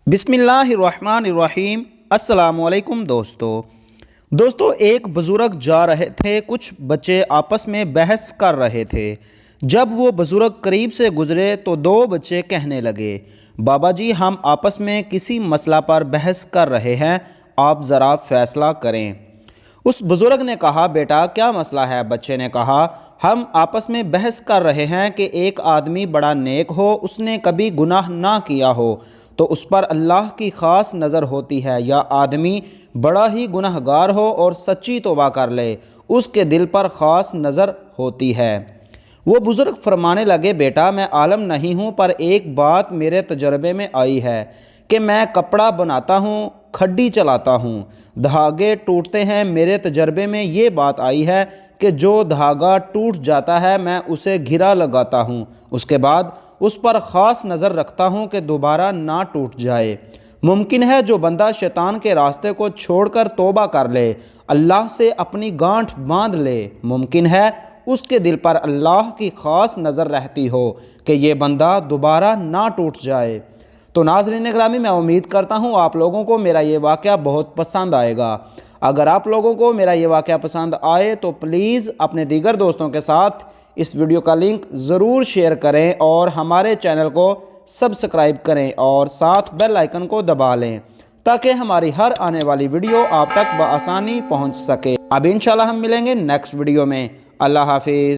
بسم اللہ الرحمن الرحیم۔ السلام علیکم دوستو ایک بزرگ جا رہے تھے، کچھ بچے آپس میں بحث کر رہے تھے۔ جب وہ بزرگ قریب سے گزرے تو دو بچے کہنے لگے، بابا جی ہم آپس میں کسی مسئلہ پر بحث کر رہے ہیں، آپ ذرا فیصلہ کریں۔ اس بزرگ نے کہا، بیٹا کیا مسئلہ ہے؟ بچے نے کہا، ہم آپس میں بحث کر رہے ہیں کہ ایک آدمی بڑا نیک ہو، اس نے کبھی گناہ نہ کیا ہو تو اس پر اللہ کی خاص نظر ہوتی ہے، یا آدمی بڑا ہی گناہگار ہو اور سچی توبہ کر لے، اس کے دل پر خاص نظر ہوتی ہے۔ وہ بزرگ فرمانے لگے، بیٹا میں عالم نہیں ہوں، پر ایک بات میرے تجربے میں آئی ہے کہ میں کپڑا بناتا ہوں، کھڈی چلاتا ہوں، دھاگے ٹوٹتے ہیں۔ میرے تجربے میں یہ بات آئی ہے کہ جو دھاگا ٹوٹ جاتا ہے میں اسے گھرا لگاتا ہوں، اس کے بعد اس پر خاص نظر رکھتا ہوں کہ دوبارہ نہ ٹوٹ جائے۔ ممکن ہے جو بندہ شیطان کے راستے کو چھوڑ کر توبہ کر لے، اللہ سے اپنی گانٹھ باندھ لے، ممکن ہے اس کے دل پر اللہ کی خاص نظر رہتی ہو کہ یہ بندہ دوبارہ نہ ٹوٹ جائے۔ تو ناظرین گرامی، میں امید کرتا ہوں آپ لوگوں کو میرا یہ واقعہ بہت پسند آئے گا۔ اگر آپ لوگوں کو میرا یہ واقعہ پسند آئے تو پلیز اپنے دیگر دوستوں کے ساتھ اس ویڈیو کا لنک ضرور شیئر کریں اور ہمارے چینل کو سبسکرائب کریں اور ساتھ بیل آئیکن کو دبا لیں تاکہ ہماری ہر آنے والی ویڈیو آپ تک بآسانی پہنچ سکے۔ اب انشاءاللہ ہم ملیں گے نیکسٹ ویڈیو میں۔ اللہ حافظ۔